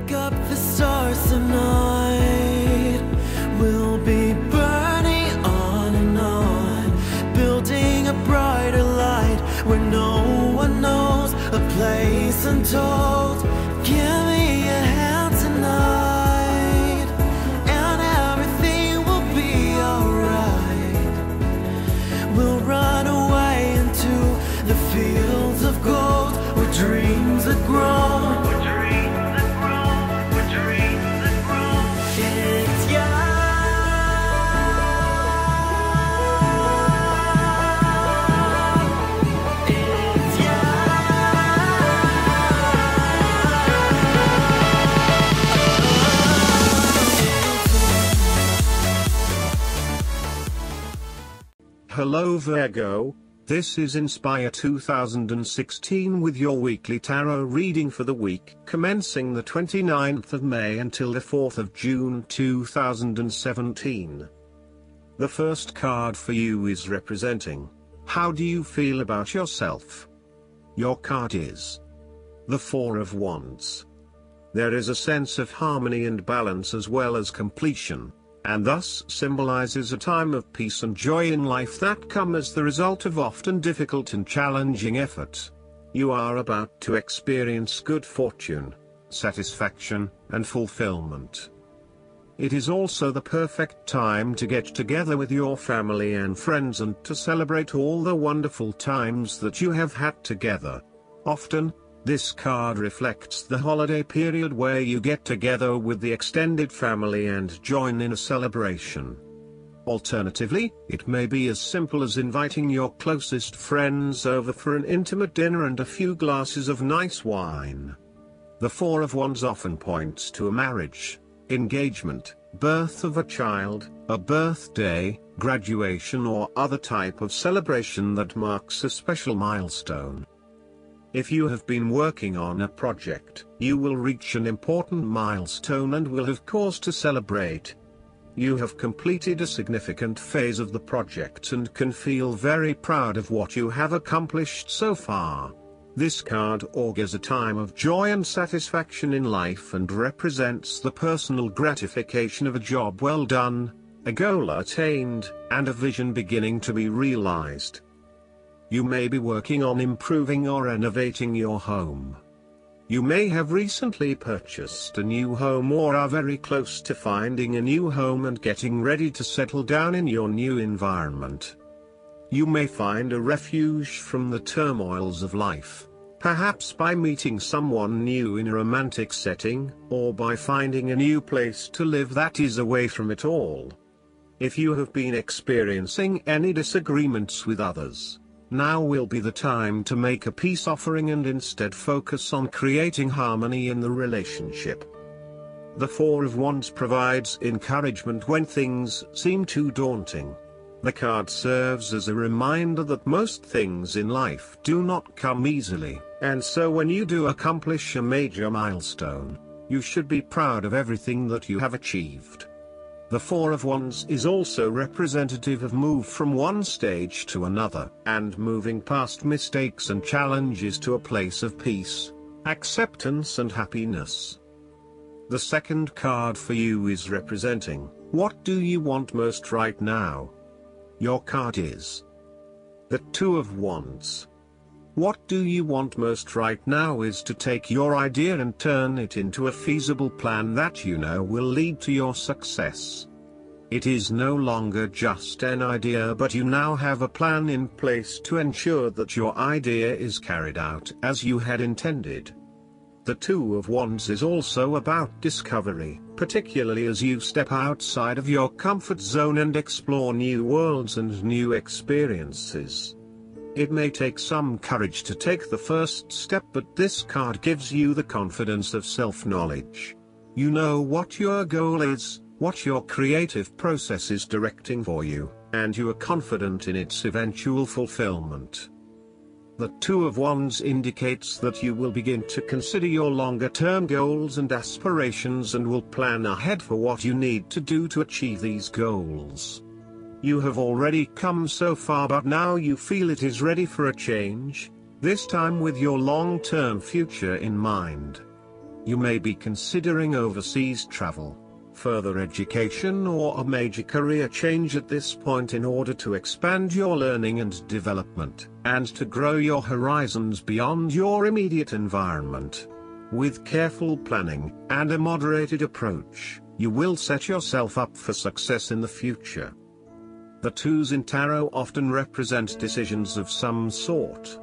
Pick up the stars tonight. We'll be burning on and on, building a brighter light where no one knows, a place untold. Give me a hand tonight, and everything will be alright. We'll run away into the fields of gold where dreams are grown. Hello Virgo, this is Inspire 2016 with your weekly tarot reading for the week commencing the 29th of May until the 4th of June 2017. The first card for you is representing, how do you feel about yourself? Your card is the Four of Wands. There is a sense of harmony and balance as well as completion, and thus symbolizes a time of peace and joy in life that come as the result of often difficult and challenging effort. You are about to experience good fortune, satisfaction, and fulfillment. It is also the perfect time to get together with your family and friends and to celebrate all the wonderful times that you have had together. Often, this card reflects the holiday period where you get together with the extended family and join in a celebration. Alternatively, it may be as simple as inviting your closest friends over for an intimate dinner and a few glasses of nice wine. The Four of Wands often points to a marriage, engagement, birth of a child, a birthday, graduation or other type of celebration that marks a special milestone. If you have been working on a project, you will reach an important milestone and will have cause to celebrate. You have completed a significant phase of the project and can feel very proud of what you have accomplished so far. This card augurs a time of joy and satisfaction in life and represents the personal gratification of a job well done, a goal attained, and a vision beginning to be realized. You may be working on improving or renovating your home. You may have recently purchased a new home or are very close to finding a new home and getting ready to settle down in your new environment. You may find a refuge from the turmoils of life, perhaps by meeting someone new in a romantic setting, or by finding a new place to live that is away from it all. If you have been experiencing any disagreements with others, now will be the time to make a peace offering and instead focus on creating harmony in the relationship. The Four of Wands provides encouragement when things seem too daunting. The card serves as a reminder that most things in life do not come easily, and so when you do accomplish a major milestone, you should be proud of everything that you have achieved. The Four of Wands is also representative of move from one stage to another, and moving past mistakes and challenges to a place of peace, acceptance and happiness. The second card for you is representing, what do you want most right now? Your card is the Two of Wands. What do you want most right now is to take your idea and turn it into a feasible plan that you know will lead to your success. It is no longer just an idea, but you now have a plan in place to ensure that your idea is carried out as you had intended. The Two of Wands is also about discovery, particularly as you step outside of your comfort zone and explore new worlds and new experiences. It may take some courage to take the first step, but this card gives you the confidence of self-knowledge. You know what your goal is, what your creative process is directing for you, and you are confident in its eventual fulfillment. The Two of Wands indicates that you will begin to consider your longer-term goals and aspirations and will plan ahead for what you need to do to achieve these goals. You have already come so far, but now you feel it is ready for a change, this time with your long-term future in mind. You may be considering overseas travel, further education, or a major career change at this point in order to expand your learning and development, and to grow your horizons beyond your immediate environment. With careful planning and a moderated approach, you will set yourself up for success in the future. The twos in tarot often represent decisions of some sort.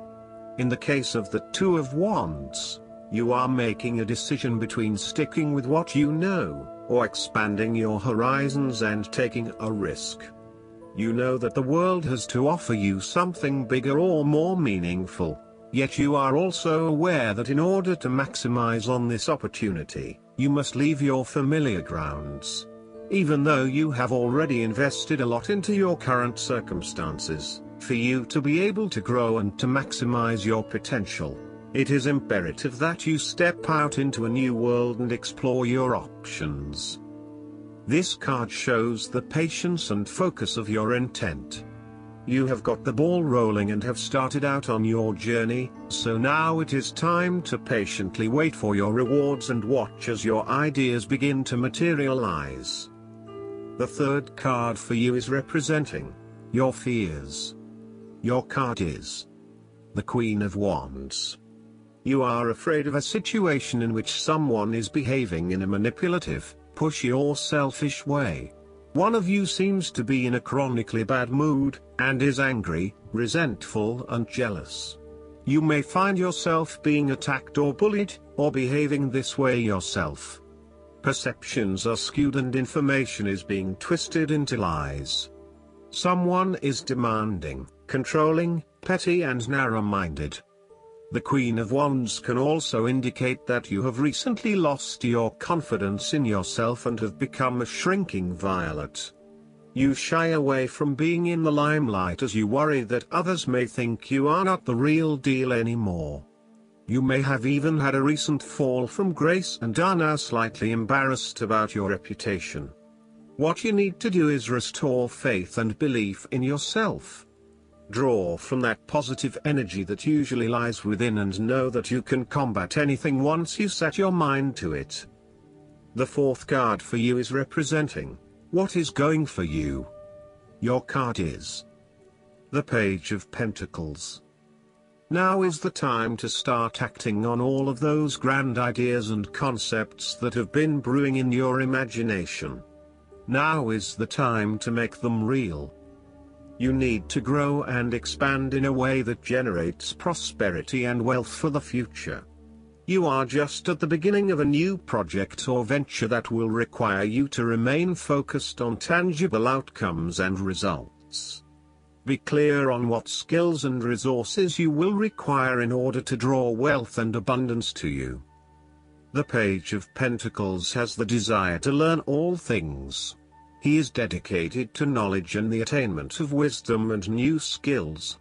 In the case of the Two of Wands, you are making a decision between sticking with what you know, or expanding your horizons and taking a risk. You know that the world has to offer you something bigger or more meaningful, yet you are also aware that in order to maximize on this opportunity, you must leave your familiar grounds. Even though you have already invested a lot into your current circumstances, for you to be able to grow and to maximize your potential, it is imperative that you step out into a new world and explore your options. This card shows the patience and focus of your intent. You have got the ball rolling and have started out on your journey, so now it is time to patiently wait for your rewards and watch as your ideas begin to materialize. The third card for you is representing your fears. Your card is the Queen of Wands. You are afraid of a situation in which someone is behaving in a manipulative, pushy or selfish way. One of you seems to be in a chronically bad mood, and is angry, resentful and jealous. You may find yourself being attacked or bullied, or behaving this way yourself. Perceptions are skewed and information is being twisted into lies. Someone is demanding, controlling, petty and narrow-minded. The Queen of Wands can also indicate that you have recently lost your confidence in yourself and have become a shrinking violet. You shy away from being in the limelight as you worry that others may think you are not the real deal anymore. You may have even had a recent fall from grace and are now slightly embarrassed about your reputation. What you need to do is restore faith and belief in yourself. Draw from that positive energy that usually lies within and know that you can combat anything once you set your mind to it. The fourth card for you is representing what is going for you. Your card is the Page of Pentacles. Now is the time to start acting on all of those grand ideas and concepts that have been brewing in your imagination. Now is the time to make them real. You need to grow and expand in a way that generates prosperity and wealth for the future. You are just at the beginning of a new project or venture that will require you to remain focused on tangible outcomes and results. Be clear on what skills and resources you will require in order to draw wealth and abundance to you. The Page of Pentacles has the desire to learn all things. He is dedicated to knowledge and the attainment of wisdom and new skills.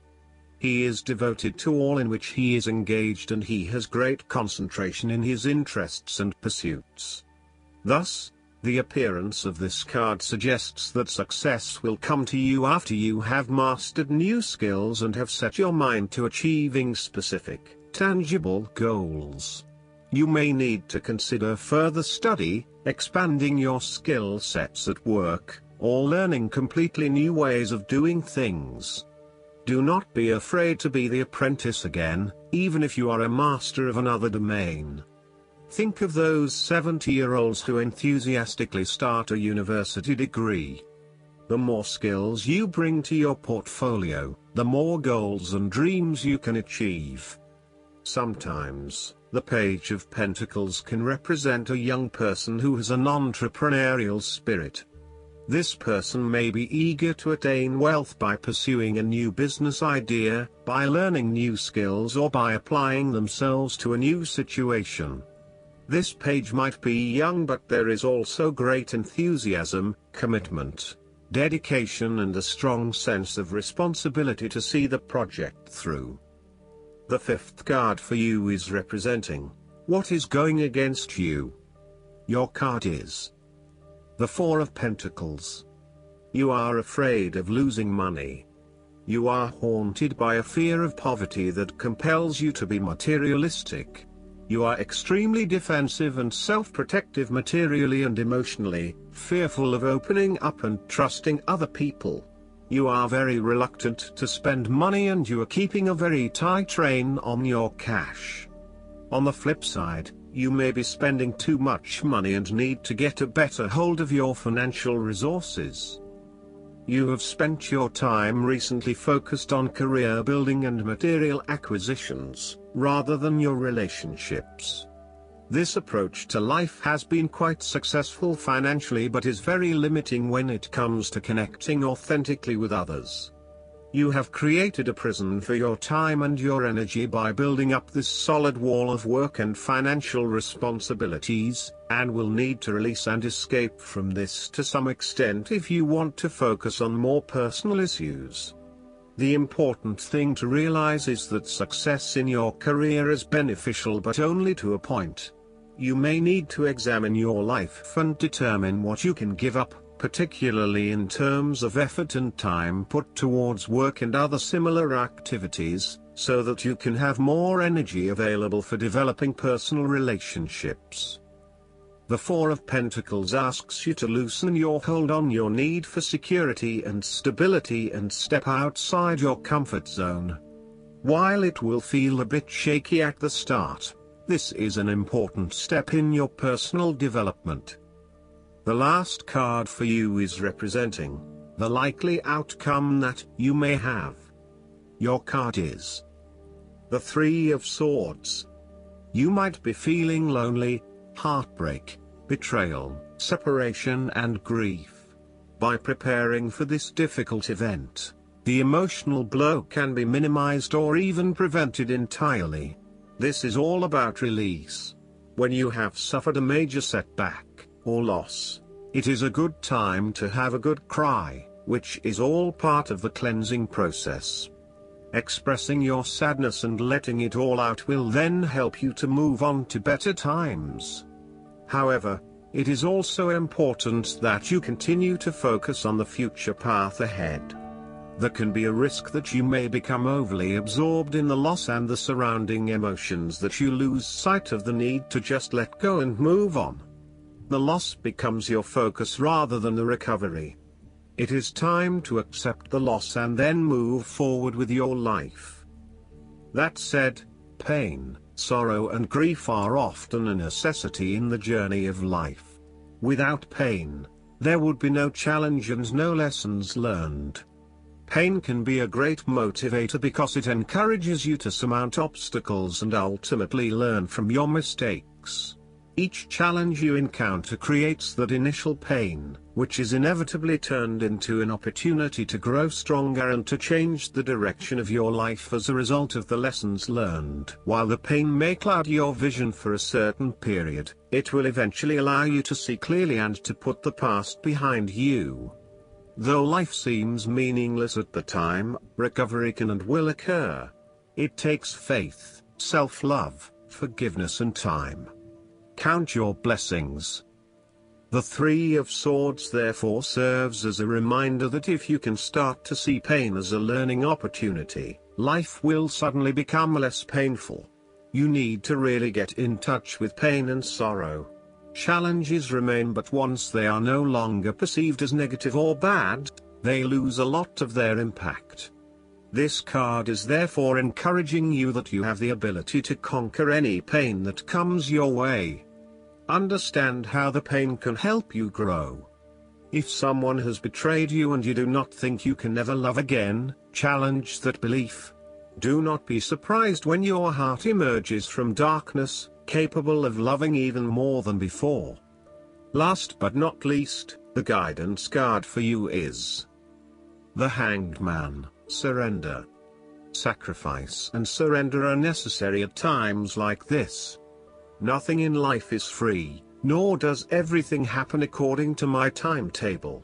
He is devoted to all in which he is engaged and he has great concentration in his interests and pursuits. Thus, the appearance of this card suggests that success will come to you after you have mastered new skills and have set your mind to achieving specific, tangible goals. You may need to consider further study, expanding your skill sets at work, or learning completely new ways of doing things. Do not be afraid to be the apprentice again, even if you are a master of another domain. Think of those 70-year-olds who enthusiastically start a university degree. The more skills you bring to your portfolio, the more goals and dreams you can achieve. Sometimes, the Page of Pentacles can represent a young person who has an entrepreneurial spirit. This person may be eager to attain wealth by pursuing a new business idea, by learning new skills or by applying themselves to a new situation. This page might be young, but there is also great enthusiasm, commitment, dedication and a strong sense of responsibility to see the project through. The fifth card for you is representing what is going against you. Your card is the Four of Pentacles. You are afraid of losing money. You are haunted by a fear of poverty that compels you to be materialistic. You are extremely defensive and self-protective materially and emotionally, fearful of opening up and trusting other people. You are very reluctant to spend money and you are keeping a very tight rein on your cash. On the flip side, you may be spending too much money and need to get a better hold of your financial resources. You have spent your time recently focused on career building and material acquisitions, rather than your relationships. This approach to life has been quite successful financially but is very limiting when it comes to connecting authentically with others. You have created a prison for your time and your energy by building up this solid wall of work and financial responsibilities, and will need to release and escape from this to some extent if you want to focus on more personal issues. The important thing to realize is that success in your career is beneficial but only to a point. You may need to examine your life and determine what you can give up, particularly in terms of effort and time put towards work and other similar activities, so that you can have more energy available for developing personal relationships. The Four of Pentacles asks you to loosen your hold on your need for security and stability and step outside your comfort zone. While it will feel a bit shaky at the start, this is an important step in your personal development. The last card for you is representing the likely outcome that you may have. Your card is the Three of Swords. You might be feeling lonely, heartbreak, betrayal, separation and grief. By preparing for this difficult event, the emotional blow can be minimized or even prevented entirely. This is all about release. When you have suffered a major setback or loss, it is a good time to have a good cry, which is all part of the cleansing process. Expressing your sadness and letting it all out will then help you to move on to better times. However, it is also important that you continue to focus on the future path ahead. There can be a risk that you may become overly absorbed in the loss and the surrounding emotions that you lose sight of the need to just let go and move on. The loss becomes your focus rather than the recovery. It is time to accept the loss and then move forward with your life. That said, pain, sorrow and grief are often a necessity in the journey of life. Without pain, there would be no challenge and no lessons learned. Pain can be a great motivator because it encourages you to surmount obstacles and ultimately learn from your mistakes. Each challenge you encounter creates that initial pain, which is inevitably turned into an opportunity to grow stronger and to change the direction of your life as a result of the lessons learned. While the pain may cloud your vision for a certain period, it will eventually allow you to see clearly and to put the past behind you. Though life seems meaningless at the time, recovery can and will occur. It takes faith, self-love, forgiveness and time. Count your blessings. The Three of Swords therefore serves as a reminder that if you can start to see pain as a learning opportunity, life will suddenly become less painful. You need to really get in touch with pain and sorrow. Challenges remain, but once they are no longer perceived as negative or bad, they lose a lot of their impact. This card is therefore encouraging you that you have the ability to conquer any pain that comes your way. Understand how the pain can help you grow. If someone has betrayed you and you do not think you can never love again, challenge that belief. Do not be surprised when your heart emerges from darkness, capable of loving even more than before. Last but not least, the guidance card for you is the Hanged Man. Surrender. Sacrifice and surrender are necessary at times like this. Nothing in life is free, nor does everything happen according to my timetable.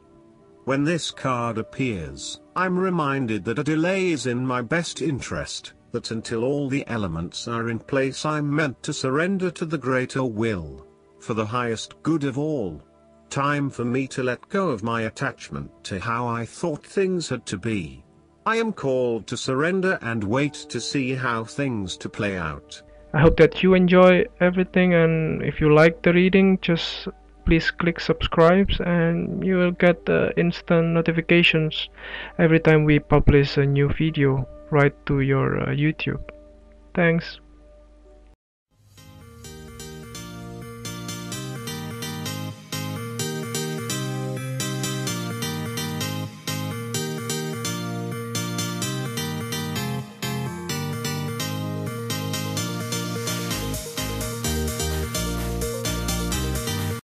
When this card appears, I'm reminded that a delay is in my best interest, that until all the elements are in place I'm meant to surrender to the greater will, for the highest good of all. Time for me to let go of my attachment to how I thought things had to be. I am called to surrender and wait to see how things to play out. I hope that you enjoy everything, and if you like the reading, just please click subscribe and you will get instant notifications every time we publish a new video right to your YouTube. Thanks.